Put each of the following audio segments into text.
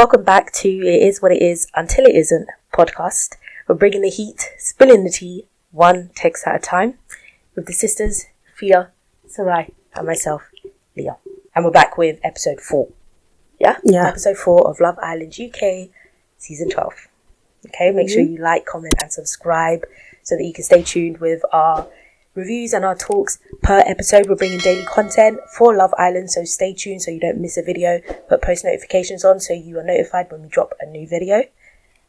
Welcome back to It Is What It Is Until It Isn't podcast. We're bringing the heat, spilling the tea, one text at a time, with the sisters, Fia, Sarai, and myself, Leah. And we're back with episode 4. Yeah? Episode 4 of Love Island UK, season 12. Okay, make sure you like, comment, and subscribe so that you can stay tuned with our reviews and our talks per episode. We're bringing daily content for Love Island, so stay tuned so you don't miss a video. Put post notifications on so you are notified when we drop a new video.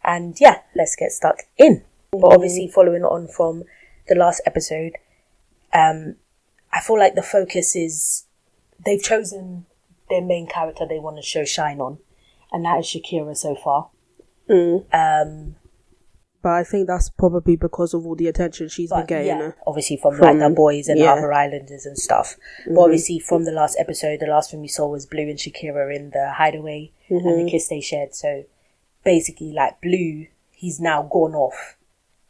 And yeah, let's get stuck in. But obviously, following on from the last episode, I feel like the focus is they've chosen their main character they want to show shine on, and that is Shakira so far. But I think that's probably because of all the attention she's been getting. Yeah, obviously from like the boys and other islanders and stuff. But obviously from the last episode, the last thing we saw was Blue and Shakira in the hideaway and the kiss they shared. So basically like Blue, he's now gone off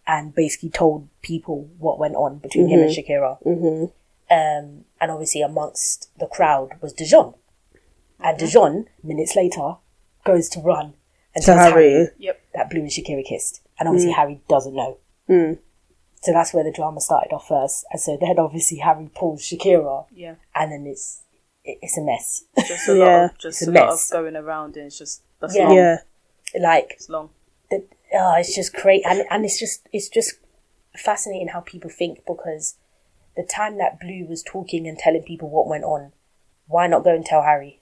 and basically told people what went on between him and Shakira. And obviously amongst the crowd was Dijon. And Dijon, minutes later, goes to run and tells Harry that Blue and Shakira kissed. And obviously Harry doesn't know. So that's where the drama started off first. And so then obviously Harry pulls Shakira. Yeah. And then it's a mess. Just a lot of going around, and it's just long. Yeah. Like it's long. It's just crazy, and it's just fascinating how people think, because the time that Blue was talking and telling people what went on, why not go and tell Harry?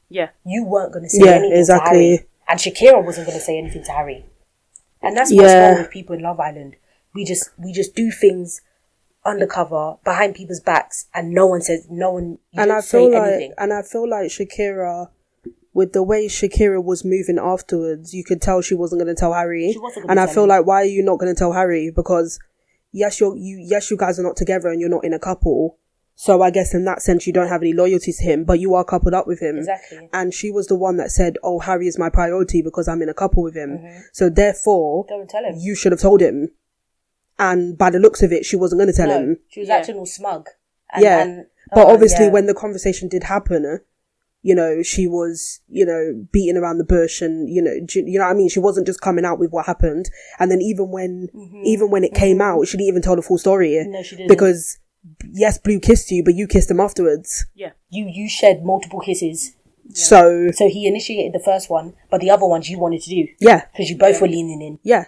Yeah. You weren't going to say anything to Harry. And Shakira wasn't going to say anything to Harry. And that's what's wrong with people in Love Island. We just do things undercover, behind people's backs, and no one says, anything. And I feel like Shakira, with the way Shakira was moving afterwards, you could tell she wasn't going to tell Harry. And I feel like, why are you not going to tell Harry? Because yes, you guys are not together and you're not in a couple. So I guess in that sense, you don't have any loyalty to him, but you are coupled up with him. Exactly. And she was the one that said, oh, Harry is my priority because I'm in a couple with him. So therefore, don't tell him. You should have told him. And by the looks of it, she wasn't going to tell him. She was acting all smug. But obviously when the conversation did happen, you know, she was, you know, beating around the bush and, you know what I mean? She wasn't just coming out with what happened. And then even when it came out, she didn't even tell the full story. No, she didn't. Because yes, Blue kissed you, but you kissed him afterwards. Yeah. You shared multiple kisses. Yeah. So he initiated the first one, but the other ones you wanted to do. Yeah. Because you both were leaning in. Yeah.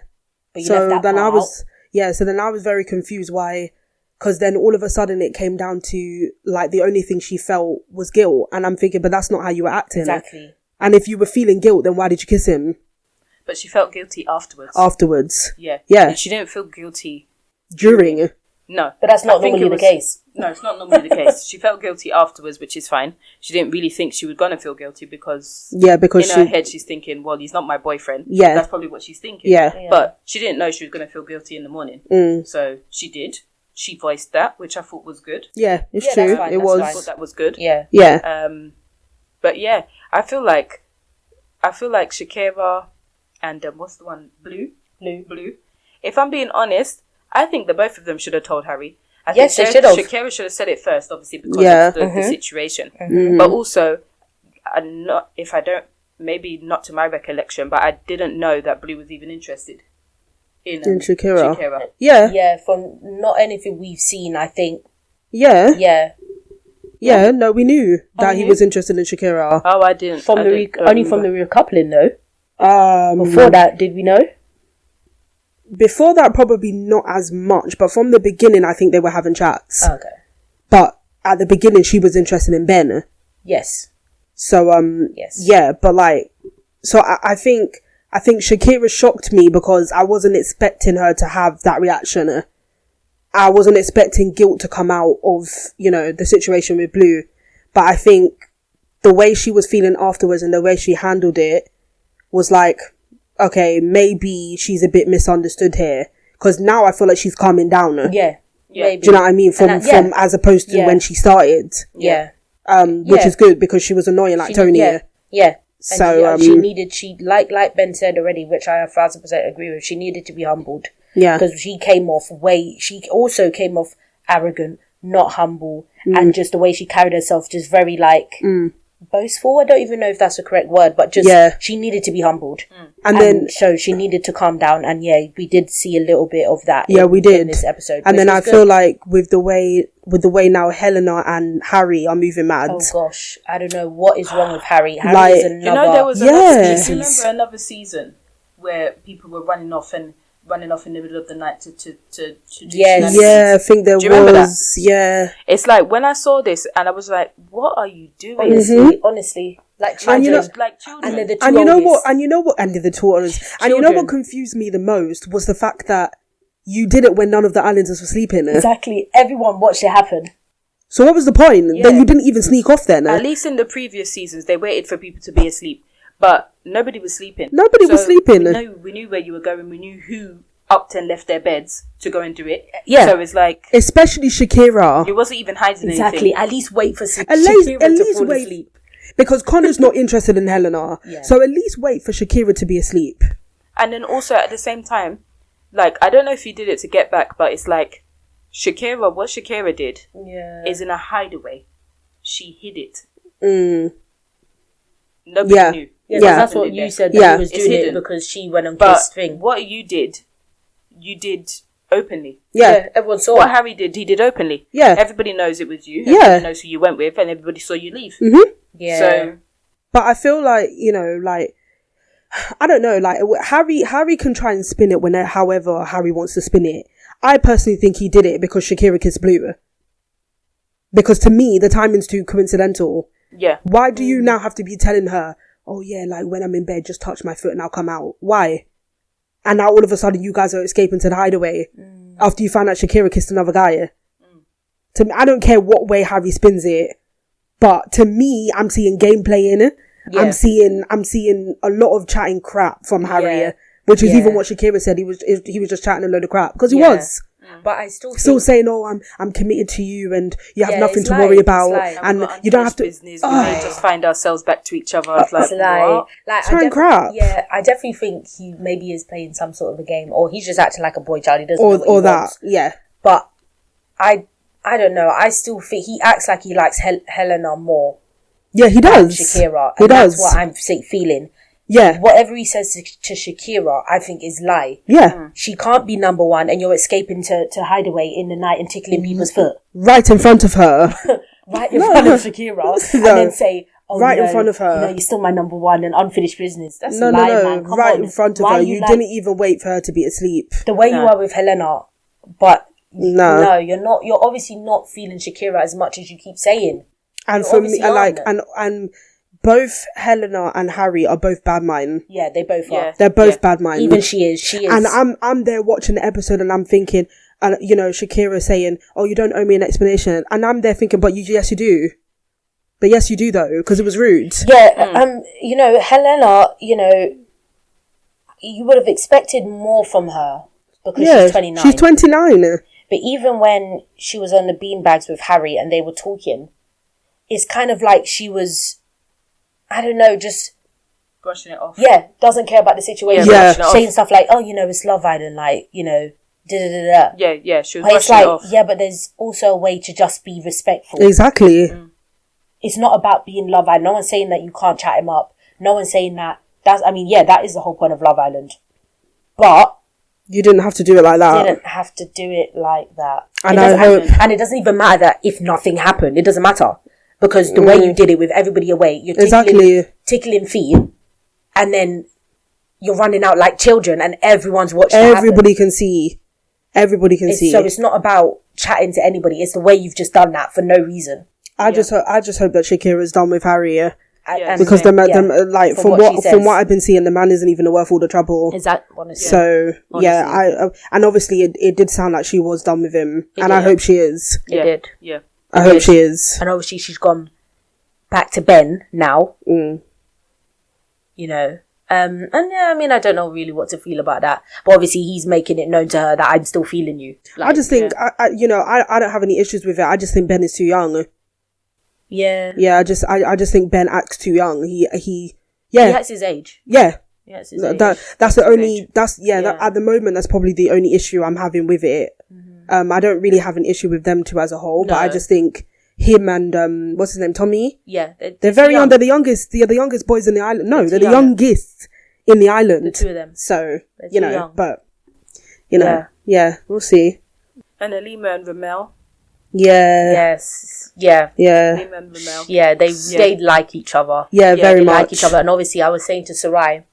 But you left that part out. So then I was very confused why, because then all of a sudden it came down to like the only thing she felt was guilt. And I'm thinking, but that's not how you were acting. Exactly. And if you were feeling guilt, then why did you kiss him? But she felt guilty afterwards. Yeah. And she didn't feel guilty during. No. But that's not normally the case. No, it's not normally the case. She felt guilty afterwards, which is fine. She didn't really think she was going to feel guilty because in her head she's thinking, well, he's not my boyfriend. Yeah. That's probably what she's thinking. Yeah. But she didn't know she was going to feel guilty in the morning. So she did. She voiced that, which I thought was good. Yeah, it's true. I thought that was good. Yeah. But yeah, I feel like Shakira and what's the one? Blue. If I'm being honest, I think the both of them should have told Harry. I think they should have. Shakira should have said it first, obviously, because of the situation. But also, maybe not to my recollection, but I didn't know that Blue was even interested in Shakira. Yeah, from not anything we've seen, I think. Yeah, no, we knew that he was interested in Shakira. Oh, I didn't. Only from the recoupling, though. Before that, did we know? Before that, probably not as much, but from the beginning, I think they were having chats. Okay. But at the beginning, she was interested in Ben. Yes. So, yes. Yeah, but like, so I think Shakira shocked me because I wasn't expecting her to have that reaction. I wasn't expecting guilt to come out of, you know, the situation with Blue. But I think the way she was feeling afterwards and the way she handled it was like, okay, maybe she's a bit misunderstood here. Because now I feel like she's calming down. Yeah. Maybe. Do you know what I mean? From as opposed to when she started. Yeah. Which is good because she was annoying like Tony. Yeah. So she like Ben said already, which I 1,000% agree with. She needed to be humbled. Yeah. Because she also came off arrogant, not humble, and just the way she carried herself, just very like boastful. I don't even know if that's the correct word, but just she needed to be humbled, and then so she needed to calm down. And we did see a little bit of that. We did in this episode. And then I feel like with the way now Helena and Harry are moving mad. Oh gosh, I don't know what is wrong with Harry. Harry is another. There was another season. Remember another season where people were running off in the middle of the night to do I think there was. Yeah, it's like when I saw this and I was like, what are you doing? Honestly, like children, like children. And you know what and the two others. And you know what confused me the most was the fact that you did it when none of the islanders were sleeping. Exactly, everyone watched it happen. So what was the point? Then you didn't even sneak off then. At least in the previous seasons they waited for people to be asleep, but nobody was sleeping. Was sleeping. We knew where you were going. We knew who upped and left their beds to go and do it. Yeah. So it's like, especially Shakira. It wasn't even hiding anything. Exactly. At least wait for Shakira to fall asleep. Because Connor's not interested in Helena. Yeah. So at least wait for Shakira to be asleep. And then also at the same time, like, I don't know if you did it to get back, but it's like, what Shakira did is in a hideaway. She hid it. Nobody knew. Yeah, that's what you said. That he was doing it because she went on Kiss thing. What you did openly. Yeah, everyone saw what Harry did. He did openly. Yeah, everybody knows it was you. Everybody knows who you went with, and everybody saw you leave. Yeah. So, but I feel like I don't know. Like Harry can try and spin it however Harry wants to spin it. I personally think he did it because Shakira kissed Blue. Because to me, the timing's too coincidental. Yeah. Why do you now have to be telling her, oh yeah, like when I'm in bed, just touch my foot and I'll come out? Why? And now all of a sudden you guys are escaping to the hideaway after you found out Shakira kissed another guy. To me, I don't care what way Harry spins it, but to me, I'm seeing gameplay in it. Yeah. I'm seeing a lot of chatting crap from Harry, which is even what Shakira said. He was just chatting a load of crap because he was. But I still saying, "Oh, I'm committed to you, and you have nothing to worry about, and you don't have to." Business. We may just find ourselves back to each other. It's like crap. Yeah, I definitely think he maybe is playing some sort of a game, or he's just acting like a boy child. He doesn't know what he wants. Yeah. But I don't know. I still think he acts like he likes Helena more. Yeah, he does. Shakira. He does. That's what I'm feeling. Yeah. Whatever he says to Shakira, I think is lie. Yeah. She can't be number one and you're escaping to hideaway in the night and tickling people's foot. Right in front of her. Right in front of Shakira. And then say, in front of her. You're still my number one and unfinished business. That's a lie, man. Come on. In front of her. You didn't even wait for her to be asleep. The way you are with Helena, but no, you're not. You're obviously not feeling Shakira as much as you keep saying. And for me, and both Helena and Harry are both bad mind. Yeah, they both are. They're both bad mind. Even she is. And I'm there watching the episode and I'm thinking, Shakira saying, "Oh, you don't owe me an explanation," and I'm there thinking, "But yes, you do." But yes, you do though, because it was rude. Yeah. Helena. You would have expected more from her because she's 29. She's 29. But even when she was on the beanbags with Harry and they were talking, it's kind of like she was, I don't know, just brushing it off. Yeah, doesn't care about the situation. Yeah. Saying stuff like, "Oh, it's Love Island, like, da-da-da-da." Yeah, she was but brushing it off. Yeah, but there's also a way to just be respectful. Exactly. It's not about being Love Island. No one's saying that you can't chat him up. No one's saying that. That is the whole point of Love Island. But you didn't have to do it like that. Didn't have to do it like that. And it doesn't even matter that if nothing happened. It doesn't matter. Because the way you did it with everybody away, you're tickling feet, and then you're running out like children, and everyone's watching. Everybody can see. Everybody can see. So it's not about chatting to anybody. It's the way you've just done that for no reason. I just hope that Shakira's done with Harry. Because from what I've been seeing, the man isn't even worth all the trouble. Is that honestly? So and obviously it did sound like she was done with him, I hope she is. It did. Yeah. I hope she is. And obviously she's gone back to Ben now. And I don't know really what to feel about that. But obviously he's making it known to her that I'm still feeling you. I just think, I don't have any issues with it. I just think Ben is too young. Yeah. Yeah, I just think Ben acts too young. He acts his age. Yeah. That's his age. That's the only, at the moment, that's probably the only issue I'm having with it. I don't really have an issue with them two as a whole, but I just think him and what's his name, Tommy. Yeah, They're very young. They're the youngest. They're the youngest boys in the island. No, they're the youngest in the island. The two of them. So They're you too know, young. but you know, yeah, we'll see. And Alima and Ramel. Yeah. Yes. Yeah. Yeah. Alima and Ramel. Yeah. They like each other. Yeah, very they much. like each other. And obviously, I was saying to Sarai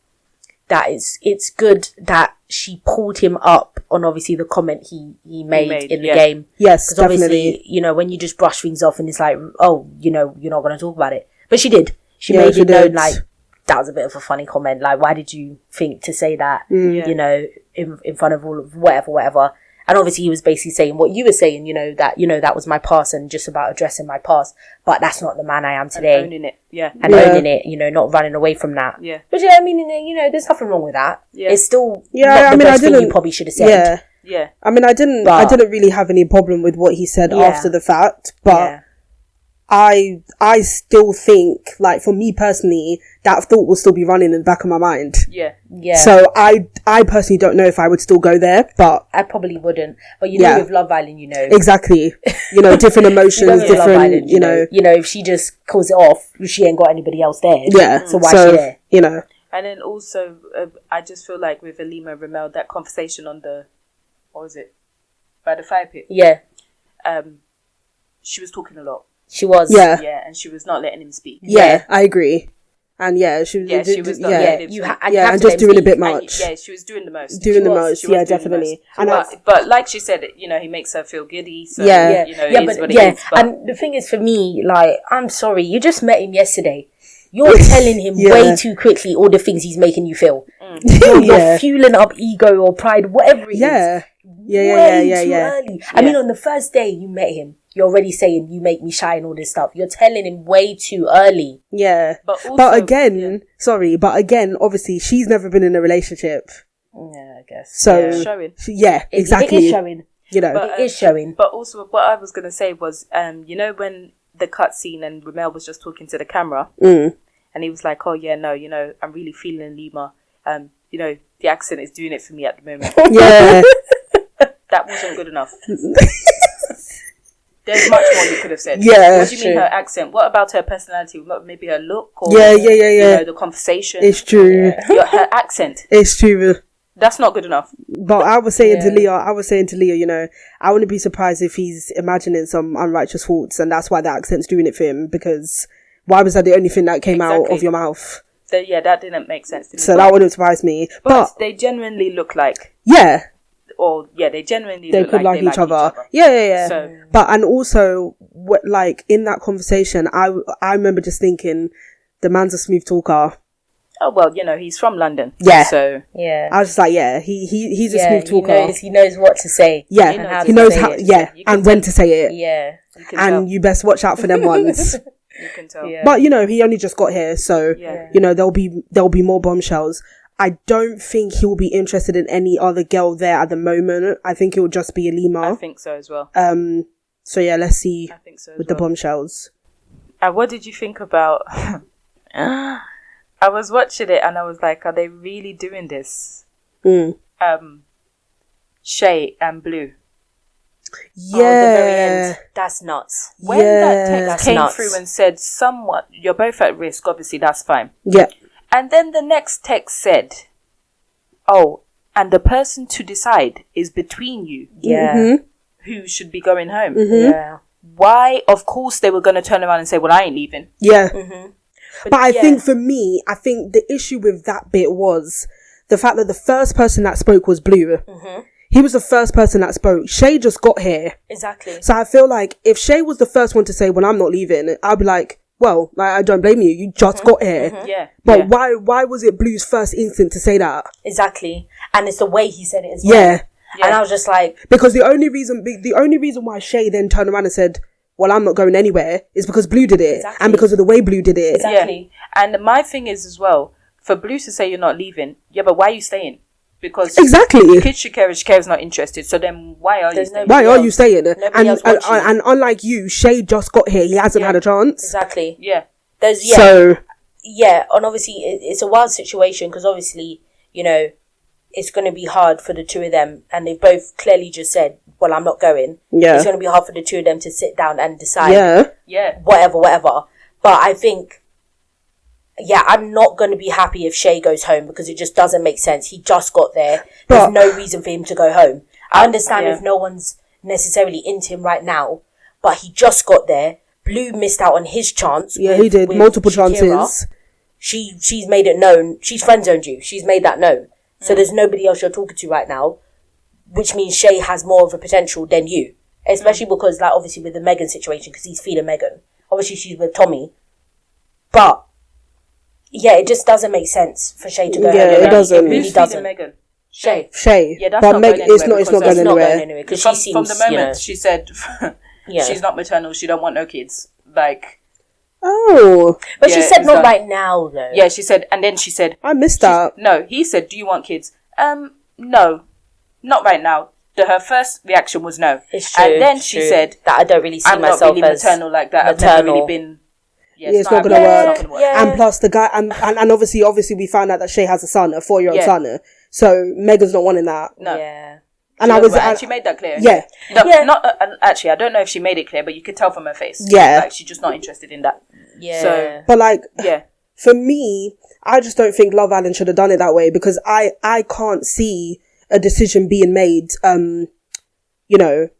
that it's good that she pulled him up on obviously the comment he made in the game. Yes, Because definitely. obviously, you know, when you just brush things off and it's like, oh, you know, you're not going to talk about it. But she did. She Yeah, made she it known, did. like, that was a bit of a funny comment. Like, why did you think to say that, you know, in front of all of whatever. And obviously he was basically saying what you were saying, that was my past and just about addressing my past. But that's not the man I am today. And owning it. Yeah. And owning it, not running away from that. Yeah. Which, I mean, there's nothing wrong with that. Yeah. It's still Yeah, not I the mean, best I thing you didn't- probably should have said. Yeah. Yeah. I mean, I didn't really have any problem with what he said Yeah. after the fact, but Yeah. I still think, like, for me personally, that thought will still be running in the back of my mind. Yeah. Yeah. So I personally don't know if I would still go there, but I probably wouldn't. But Yeah. with Love Island, exactly, different emotions, with Love different, Island, if she just calls it off, she ain't got anybody else there. yeah. So why is she there? And then also, I just feel like with Alima and Ramel, that conversation on what was it? By the fire pit. Yeah. She was talking a lot. She was. Yeah. Yeah, and she was not letting him speak. Yeah, I agree. And yeah, she was. She was not yeah, letting him You speak. ha- yeah, have and to just let him doing a speak. bit And, much. yeah, she was doing the most. Doing the She was most, doing yeah, the definitely. most. And But like she said, he makes her feel giddy. So, Yeah. it is what it is. But And the thing is, for me, like, I'm sorry, you just met him yesterday. You're telling him Yeah. way too quickly all the things he's making you feel. Yeah. You're fueling up ego or pride, whatever it is. yeah, Way too yeah. early. I mean, on the first day you met him, you're already saying you make me shy and all this stuff. You're telling him way too early. Yeah. But also- But again, obviously, she's never been in a relationship. Yeah, I guess. So, It's showing. exactly. It is showing. But, It is showing. But also, what I was going to say was, when the cutscene and Ramel was just talking to the camera, and he was like, oh, yeah, no, I'm really feeling Lima. The accent is doing it for me at the moment. Yeah. That wasn't good enough. There's much more you could have said. Yeah, What do you mean true. her accent? What about her personality? Maybe her look? Or, Yeah. the conversation? It's true. Her accent. It's true. That's not good enough. But I was saying to Leah, I wouldn't be surprised if he's imagining some unrighteous thoughts and that's why the accent's doing it for him, because why was that the only thing that came out Exactly. of your mouth? That didn't make sense to me. So that wouldn't surprise me. But they genuinely look like, they genuinely they look could like they each other. Yeah. So, But, and also, in that conversation, I remember just thinking, the man's a smooth talker. oh well, he's from London. Yeah. So Yeah. I was just like, he's a smooth talker. He knows what to say. Yeah, and how he to knows say how, it. You can and when to say it. Yeah. you can tell. And you best watch out for them ones. You can tell. Yeah. But, he only just got here, so, Yeah. there'll be more bombshells. I don't think he'll be interested in any other girl there at the moment. I think it will just be I Alima. think so as well. So yeah, let's see I think so as with well. the bombshells. And what did you think about... I was watching it and I was like, are they really doing this? Shay and Blue. Yeah. Oh, the very end. That's nuts. When Yeah. that text That's came nuts. through and said, somewhat, you're both at risk, obviously that's fine. Yeah. And then the next text said, oh, and the person to decide is between you Yeah. who should be going home. Yeah. Why? Of course they were going to turn around and say, well, I ain't leaving. Yeah. But I yeah. think for me, the issue with that bit was the fact that the first person that spoke was Blue. He was the first person that spoke. Shay just got here. Exactly. So I feel like if Shay was the first one to say, well, I'm not leaving, I'd be like, well, I don't blame you. You just got here. Yeah. But yeah. why was it Blue's first instinct to say that? Exactly. And it's the way he said it as well. Yeah. And I was just like, Because the only reason why Shay then turned around and said, well, I'm not going anywhere is because Blue did it. Exactly. And because of the way Blue did it. Exactly. Yeah. And my thing is as well, for Blue to say you're not leaving, yeah, but why are you staying? Because Exactly. kids should care if Shakira's not interested, so then why are you There's staying? no- Why are else. you staying? Nobody else wants you. And unlike you, Shay just got here. He hasn't had a chance. exactly. Yeah. There's, So, yeah, and obviously it's a wild situation because obviously, it's going to be hard for the two of them, and they've both clearly just said, well, I'm not going. Yeah. It's going to be hard for the two of them to sit down and decide. Yeah. Whatever. But I think, I'm not going to be happy if Shay goes home, because it just doesn't make sense. He just got there. There's no reason for him to go home. I understand if no one's necessarily into him right now, but he just got there. Blue missed out on his chance. Yeah, he did. Multiple chances. She's made it known. She's friend-zoned you. She's made that known. So there's nobody else you're talking to right now, which means Shay has more of a potential than you. Especially because, like, obviously with the Megan situation, because he's feeling Megan. Obviously she's with Tommy. But, it just doesn't make sense for Shay to go home. It doesn't. It really Who's doesn't. feeding Megan? Shay. Yeah, that's but not Meg, going it's anywhere not going anywhere. Because from the moment she said she's not maternal, she don't want no kids. Like, oh, but she said not right now though. Yeah, she said, and then she said, I missed that. No, he said, do you want kids? No, not right now. Her first reaction was no. It's true. And then she said that I don't really see I'm myself not really as maternal like that. maternal. I've never really been. It's not gonna work. Yeah. And plus the guy, and obviously we found out that Shay has a son, a 4-year-old son. So Megan's not wanting that. No. Yeah. And she made that clear. Yeah. No, not actually. I don't know if she made it clear, but you could tell from her face. Yeah. Like she's just not interested in that. Yeah. So, but like, yeah. For me, I just don't think Love Island should have done it that way, because I can't see a decision being made.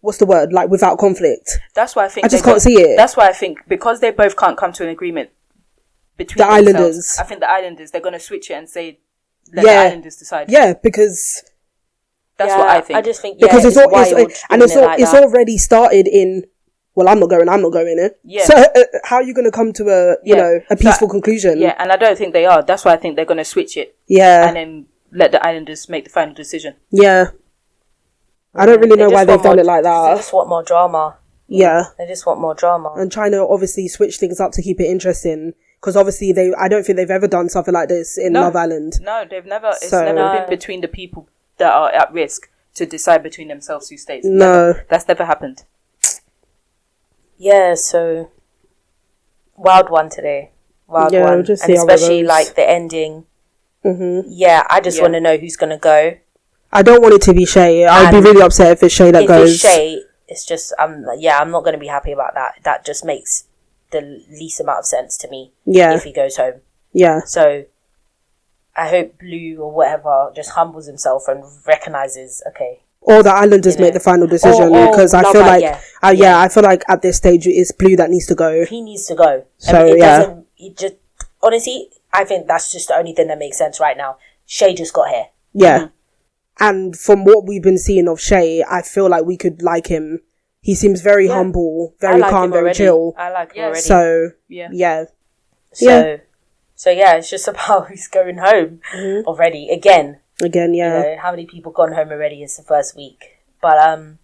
What's the word? Like, without conflict. That's why I think I just can't see it. That's why I think, because they both can't come to an agreement between the themselves, Islanders. I think the Islanders, they're going to switch it and say, let the Islanders decide. Yeah, because that's what I think. I just think because it's it's already started in. Well, I'm not going in. Yeah. So how are you going to come to a peaceful conclusion? Yeah, and I don't think they are. That's why I think they're going to switch it. Yeah. And then let the Islanders make the final decision. Yeah. I don't really know why they've done it like that. They just want more drama. Yeah. They just want more drama. And trying to obviously switch things up to keep it interesting. Because obviously I don't think they've ever done something like this in Love Island. No, they've never. It's never been between the people that are at risk to decide between themselves who stays. No. That's never happened. Yeah, so wild one today. Wild one. We'll just see and especially how it goes. like the ending. Mm-hmm. Yeah, I just want to know who's going to go. I don't want it to be Shay. I'd be really upset if it's Shay that goes. If it's Shay, it's just, I'm not going to be happy about that. That just makes the least amount of sense to me. Yeah. If he goes home. Yeah. So, I hope Blue or whatever just humbles himself and recognises, okay. Or the Islanders make the final decision, because I feel like, I feel like at this stage it's Blue that needs to go. He needs to go. So, it just, honestly, I think that's just the only thing that makes sense right now. Shay just got here. Yeah. Mm-hmm. And from what we've been seeing of Shay, I feel like we could like him. He seems very humble, very calm, very chill. I like him already. So, So, it's just about who's going home already. Again, how many people gone home already? It's the first week. But,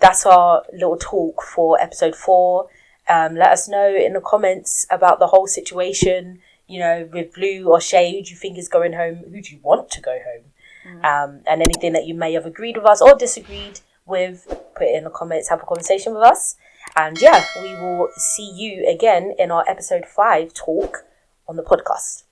that's our little talk for episode 4. Let us know in the comments about the whole situation, with Blue or Shay. Who do you think is going home? Who do you want to go home? And anything that you may have agreed with us or disagreed with, put it in the comments, have a conversation with us. And we will see you again in our episode 5 talk on the podcast.